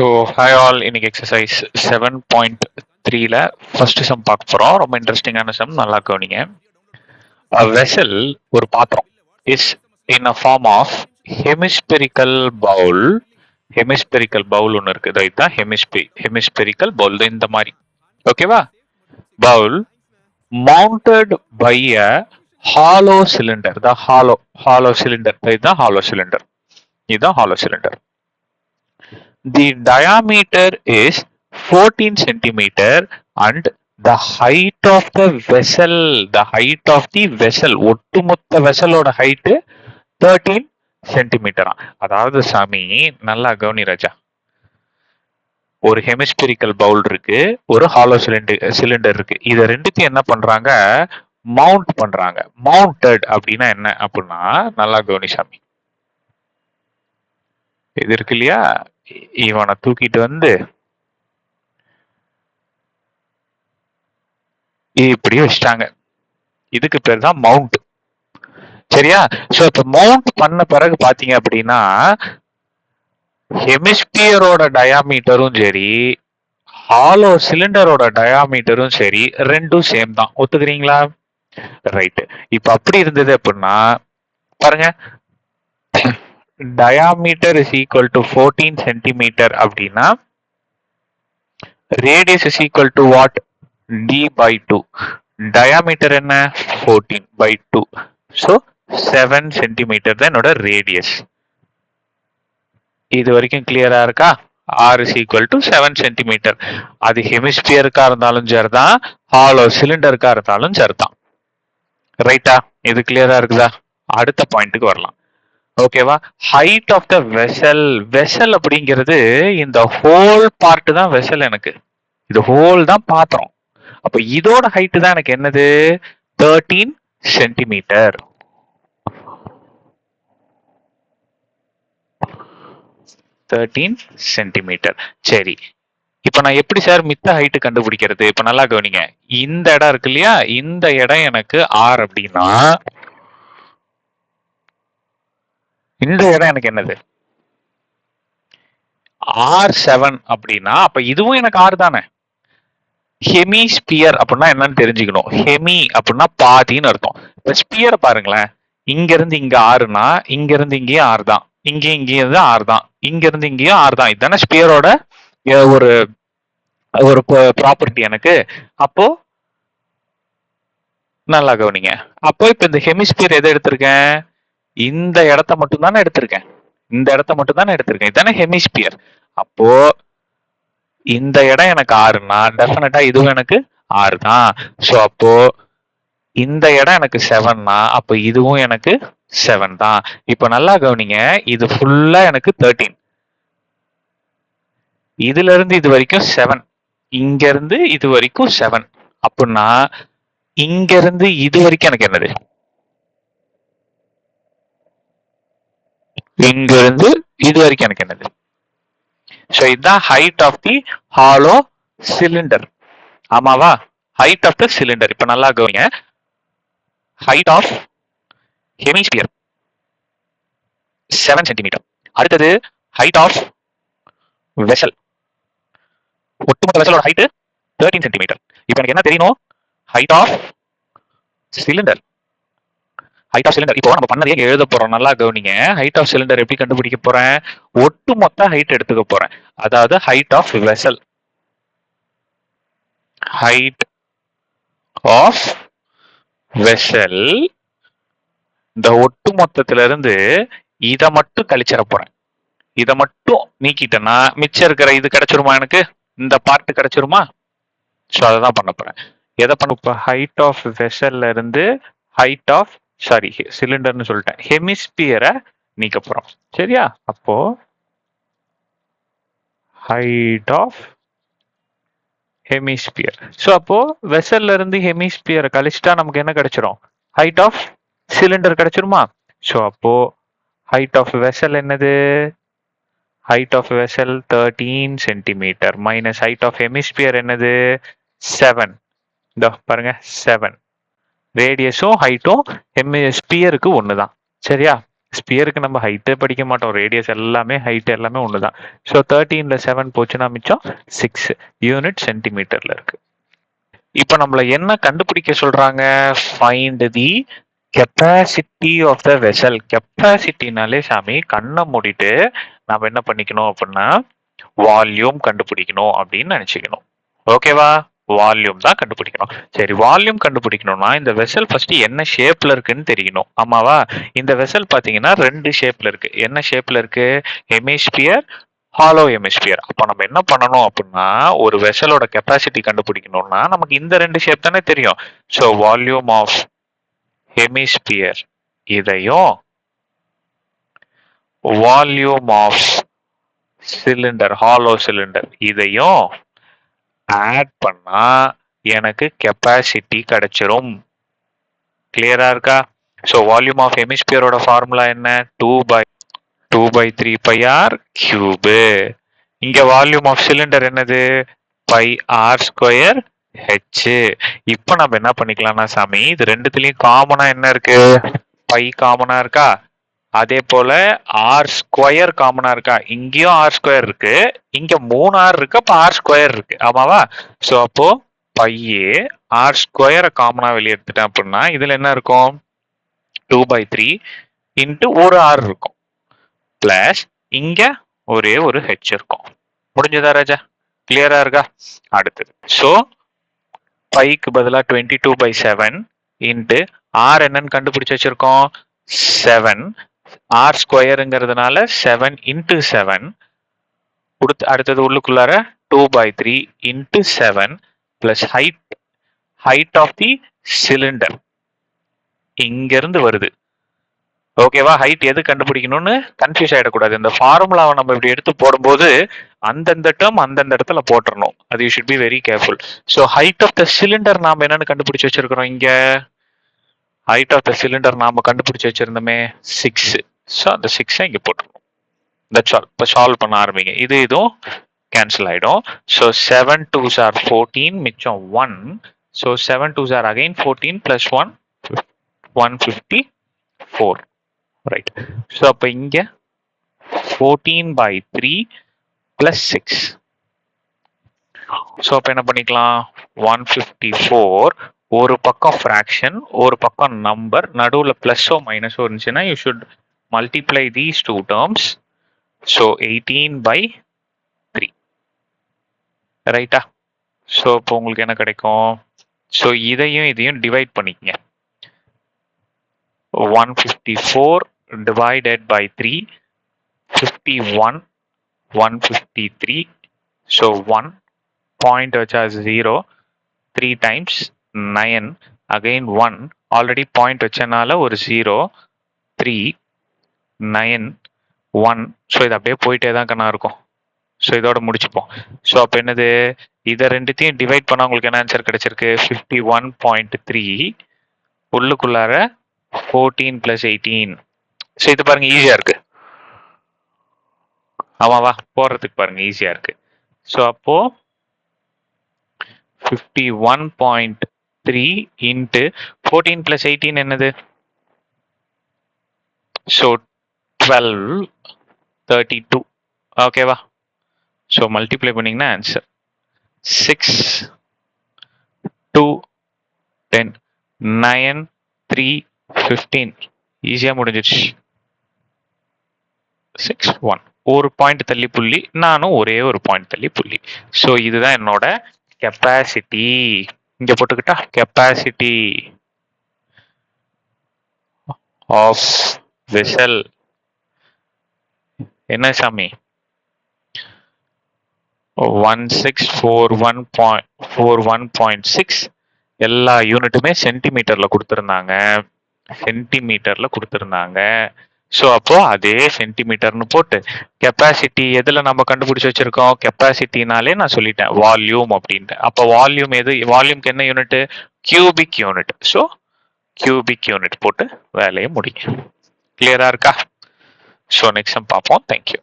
So hi all, இன்னைக்கு exercise 7.3ல first sum பார்க்க போறோம். ரொம்ப இன்ட்ரெஸ்டிங்கான சம், நல்லா கவனிங்க. வெசல், ஒரு பாத்திரம், is in a form of hemispherical bowl. Hemispherical bowl ஒன்று இருக்குது, இதுதான் ஹெமிஸ்பெரிக்கல் பவுல், இந்த மாதிரி. ஓகேவா? Bowl mounted by a hollow cylinder. Hollow cylinder, இதுதான் ஹாலோ சிலிண்டர். இதுதான் hollow cylinder. The diameter is 14 centimeter and the height of the vessel, ஒட்டுமொத்த வெசலோட ஹைட் 13 சென்டிமீட்டரா. அதாவது சாமி, நல்லா கவனி ராஜா. ஒரு ஹெமிஸ்பெரிக்கல் பவுல் இருக்கு, ஒரு ஹாலோ சிலிண்டர் இருக்கு. இத ரெண்டுத்தையும் என்ன பண்றாங்க? மவுண்ட் பண்றாங்க. மவுண்டட் அப்படின்னா என்ன அப்படின்னா, நல்லா கவனி சாமி. இது இருக்கு இல்லையா, இவனை தூக்கிட்டு வந்து இப்படி வச்சிட்டாங்க. இதுக்கு பேர் தான் மவுண்ட். சரியா? சோ இப்ப மவுண்ட் பண்ண பிறகு பாத்தீங்க அப்படின்னா, ஹெமிஸ்பியரோட டயாமீட்டரும் சரி, ஹாலோ சிலிண்டரோட டயாமீட்டரும் சரி, ரெண்டும் சேம் தான். ஒத்துக்கிறீங்களா? ரைட். இப்ப அப்படி இருந்தது அப்படின்னா பாருங்க, diameter is equal to 14 centimeter அப்படின்னா radius is equal to what? D by 2. diameter என்ன? 14 by 2. so 7 centimeter தான் என்னோட radius. இது வரைக்கும் கிளியரா இருக்கா? R is equal to 7 centimeter. அது ஹெமிஸ்பியருக்கா இருந்தாலும் சரிதான், ஹாலோ சிலிண்டருக்கா இருந்தாலும் சரிதான். ரைட்டா? இது கிளியரா இருக்குதா? அடுத்த பாயிண்ட்டுக்கு வரலாம். ஓகேவா? Height of the vessel. Vessel அப்படிங்கிறது இந்த ஹோல் பார்ட் தான் வெசல். எனக்கு இது ஹோல் தான் பாத்திரம். அப்ப இதோட ஹைட் தான் எனக்கு என்னது? 13 சென்டிமீட்டர். 13 சென்டிமீட்டர். சரி, இப்ப நான் எப்படி சார் மித்த ஹைட் கண்டுபிடிக்கிறது? இப்ப நல்லா கவனிங்க. இந்த இடம் இருக்கு இல்லையா, இந்த இடம் எனக்கு R அப்படின்னா, இந்த இடம் எனக்கு என்னது? R7 அப்படின்னா, அப்ப இதுவும் எனக்கு R தானே. ஹெமிஸ்பியர் அப்படின்னா என்னன்னு தெரிஞ்சுக்கணும். ஹெமி அப்படின்னா பாதின்னு அர்த்தம். இப்ப ஸ்பியர் பாருங்களேன், இங்க இருந்து இங்க ஆறுனா, இங்க இருந்து இங்கேயும் ஆறு தான், இங்கேயும் ஆறு தான், இங்க இருந்து இங்கேயும் ஆறு தான். இதுதானே ஸ்பியரோட ஒரு ஒரு ப்ராப்பர்ட்டி எனக்கு. அப்போ நல்லா கவனிங்க. அப்போ இப்ப இந்த ஹெமிஸ்பியர் எதை எடுத்திருக்கேன்? இந்த இடத்த மட்டும் தானே எடுத்திருக்கேன். இந்த இடத்த மட்டும் தானே எடுத்திருக்கேன். இதுதானே ஹெமிஸ்பியர். அப்போ இந்த இடம் எனக்கு ஆறுனா டெஃபினட்டா இதுவும் எனக்கு ஆறு தான். ஸோ அப்போ இந்த இடம் எனக்கு 7னா அப்போ இதுவும் எனக்கு 7 தான். இப்போ நல்லா கவனிங்க, இது ஃபுல்லா எனக்கு 13. இதுல இருந்து இது வரைக்கும் 7, இங்க இருந்து இது வரைக்கும் 7. அப்படின்னா இங்க இருந்து இது வரைக்கும் எனக்கு என்னது? இங்க இருந்து இது வரைக்கும் எனக்கு என்னது? ஸோ இதுதான் height of the hollow cylinder. ஆமாவா? Height of the cylinder. இப்ப நல்லா கவனிங்க, ஹைட் ஆஃப் ஹெமிஸ்பியர் 7 சென்டிமீட்டர். அடுத்தது ஹைட் ஆஃப் வெசல், ஒட்டுமொத்த வெசலோட ஹைட் 13 சென்டிமீட்டர். இப்போ எனக்கு என்ன தெரியணும்? Height of cylinder. Height of cylinder இப்போ நம்ம பண்ணதே எழுத போறோம். நல்லா கவனிங்க, ஹைட் ஆஃப் சிலிண்டர் எப்படி கண்டுபிடிக்க போறேன்? ஒட்டுமொத்த ஹைட் எடுத்துக்க போறேன். அதாவது height of vessel, height of vessel, இந்த ஒட்டு மொத்தத்துல இருந்து இதை மட்டும் கழிச்சிட போறேன். இதை மட்டும் நீக்கிட்டேன்னா மிச்சம் இருக்கிற இது கிடைச்சிருமா? எனக்கு இந்த பார்ட் கிடைச்சிருமா? ஸோ அதை தான் பண்ண போறேன். எதை பண்ண? இப்போ ஹைட் ஆஃப் வெசல்ல இருந்து ஹைட் ஆஃப் சிலிண்டர்னு சொல்லிட்டேன், ஹெமிஸ்பியரை நீக்க போறோம். சரியா? அப்போ ஹைட் ஆஃப் ஹெமிஸ்பியர். ஸோ அப்போ வெசல்ல இருந்து ஹெமிஸ்பியரை கழிச்சிட்டா நமக்கு என்ன கிடைச்சிரும்? ஹைட் ஆஃப் சிலிண்டர் கிடைச்சிருமா? ஸோ அப்போ ஹைட் ஆஃப் வெசல் என்னது? Height of vessel 13 centimetre minus height of hemisphere என்னது? 7. இந்த பாருங்க 7. ரேடியஸும் ஹைட்டும் ஹெமிஸ்பியருக்கு ஒன்று தான். சரியா? ஸ்பியருக்கு நம்ம ஹைட்டே படிக்க மாட்டோம், ரேடியஸ் எல்லாமே ஹைட் எல்லாமே ஒன்று தான். ஸோ 13ல 7 போச்சுன்னா மிச்சம் 6 யூனிட் சென்டிமீட்டர்ல இருக்கு. இப்போ நம்மள என்ன கண்டுபிடிக்க சொல்றாங்க? Find the capacity of the vessel. கெப்பாசிட்டினாலே சாமி கண்ணை மூடிட்டு நம்ம என்ன பண்ணிக்கணும் அப்படின்னா வால்யூம் கண்டுபிடிக்கணும் அப்படின்னு நினைச்சுக்கணும். ஓகேவா? வால்யூம் தான் கண்டுபிடிக்கணும். சரி, வால்யூம் கண்டுபிடிக்கணும்னா இந்த வெசல் ஃபர்ஸ்ட் என்ன ஷேப்ல இருக்குன்னு தெரியணும். ஆமாவா? இந்த வெசல் பாத்தீங்கன்னா 2 ஷேப்ல இருக்கு. என்ன ஷேப்ல இருக்கு? Hemisphere, hollow hemisphere. அப்ப நம்ம என்ன பண்ணணும் அப்படின்னா ஒரு வெசலோட கெப்பாசிட்டி கண்டுபிடிக்கணும்னா நமக்கு இந்த 2 ஷேப் தானே தெரியும். ஸோ வால்யூம் ஆஃப் ஹெமிஸ்பியர் இதையும் volume of cylinder, hollow cylinder இதையும் ஆட் பண்ணா எனக்கு கெப்பாசிட்டி கிடைச்சிரும். கிளியரா இருக்கா? ஸோ வால்யூம் ஆஃப் ஹெமிஸ்பியரோட ஃபார்முலா என்ன? 2/3 பை ஆர் கியூபு. இங்க வால்யூம் ஆஃப் சிலிண்டர் என்னது? Pi r square h. இப்போ நம்ம என்ன பண்ணிக்கலாம்னா சாமி இது ரெண்டுத்துலயும் காமனா என்ன இருக்கு? பை காமனா இருக்கா? அதே போல ஆர் ஸ்கொயர் காமனா இருக்கா? இங்கேயும் ஆர் ஸ்கொயர் இருக்கு, இங்க 3 ஆர் இருக்கு, அப்ப ஆர் ஸ்கொயர் இருக்கு. ஆமாவா? சோ அப்போ பையே ஆர் ஸ்கொயரை காமனா வெளியே எடுத்துட்டேன் அப்படின்னா இதுல என்ன இருக்கும்? 2/3 இன்ட்டு ஒரு ஆர் இருக்கும், பிளஸ் இங்க ஒரே ஒரு ஹெச் இருக்கும். முடிஞ்சதா ராஜா? கிளியரா இருக்கா? அடுத்தது ஸோ பைக்கு பதிலாக 22/7 இன்ட்டு ஆர் என்னன்னு கண்டுபிடிச்சு வச்சிருக்கோம் 7. ஆர் ஸ்கொயருங்கிறதுனால 7 இன்ட்டு 7 கொடுத்து அடுத்தது உள்ளுக்குள்ளார 2/3 into 7 plus height of the cylinder இங்க இருந்து வருது. ஓகேவா? ஹைட் எது கண்டுபிடிக்கணும்னு கன்ஃபியூஸ் ஆயிடக்கூடாது. இந்த ஃபார்முலாவை நம்ம இப்படி எடுத்து போடும்போது அந்தந்த டேர்ம் அந்தந்த இடத்துல போட்டுறணும். அது you should be very careful. So height of the cylinder நாம என்னன்னு கண்டுபிடிச்சு வச்சிருக்கிறோம்? இங்க ஹைட் ஆஃப் த சிலிண்டர் நாம கண்டுபிடிச்சு வச்சிருந்தோமே 6. ஸோ அந்த 6 இங்க போட்டுருணும். That's all. இப்போ சால்வ் பண்ண ஆரம்பிங்க. இதுவும் கேன்சல் ஆயிடும். ஸோ 7 2s are 14, மிச்சம் 1. So 7 2s are again 14 plus 1 154. Right. So அப்போ இங்க 14/3 plus 6. ஸோ அப்போ என்ன பண்ணிக்கலாம்? 154 ஒரு பக்கம் ஃப்ராக்ஷன், ஒரு பக்கம் நம்பர், நடுவில் பிளஸோ மைனஸோ இருந்துச்சுன்னா you should multiply these two terms. So 18/3. ரைட்டா? ஸோ இப்போ உங்களுக்கு என்ன கிடைக்கும்? ஸோ இதையும் டிவைட் பண்ணிக்கங்க. 154 divided by 3, 51, 153. So 1 point வச்சா 0, 3 times 9, again 1, already point வச்சனால ஒரு 0, 3, 9, 1. ஸோ இது அப்படியே போயிட்டே தான் கண்ணா இருக்கும். ஸோ இதோட முடிச்சுப்போம். ஸோ அப்போ என்னது? இதை ரெண்டுத்தையும் டிவைட் பண்ணா உங்களுக்கு என்ன ஆன்சர் கிடைச்சிருக்கு? 51.3 உள்ளுக்குள்ளார 14 plus 18. ஸோ இது பாருங்க ஈஸியா இருக்கு. ஆமாவா? போடுறதுக்கு பாருங்க ஈஸியா இருக்கு. ஸோ அப்போ 51.3 இன்ட்டு 14 plus 18 என்னது? ஸோ 1232. ஓகேவா? ஸோ மல்டிப்ளை பண்ணீங்கன்னா ஆன்சர் 6 2 10 9 3 15. ஈஸியா முடிஞ்சிச்சு. 6 1. ஒரு பாயிண்ட் தள்ளி புள்ளி, நானும் ஒரே ஒரு பாயிண்ட் தள்ளி புள்ளி. ஸோ இதுதான் என்னோட கெப்பாசிட்டி. இங்க போட்டுக்கிட்டா கெப்பாசிட்டி ஆஃப் வெசல் என்ன சாமி? 1641.6. எல்லா யூனிட்டுமே சென்டிமீட்டர்ல கொடுத்துருந்தாங்க. ஸோ அப்போ அதே சென்டிமீட்டர்னு போட்டு கெப்பாசிட்டி எதுல நம்ம கண்டுபிடிச்சு வச்சிருக்கோம்? கெப்பாசிட்டினாலே நான் சொல்லிட்டேன் வால்யூம் அப்படின்ட்டு. அப்போ வால்யூம் எது? வால்யூம்க்கு என்ன unit? Cubic unit. So cubic unit போட்டு வேலையை முடியும். கிளியரா இருக்கா? ஸோ நெக்ஸ்ட் பார்ப்போம். தேங்க்யூ.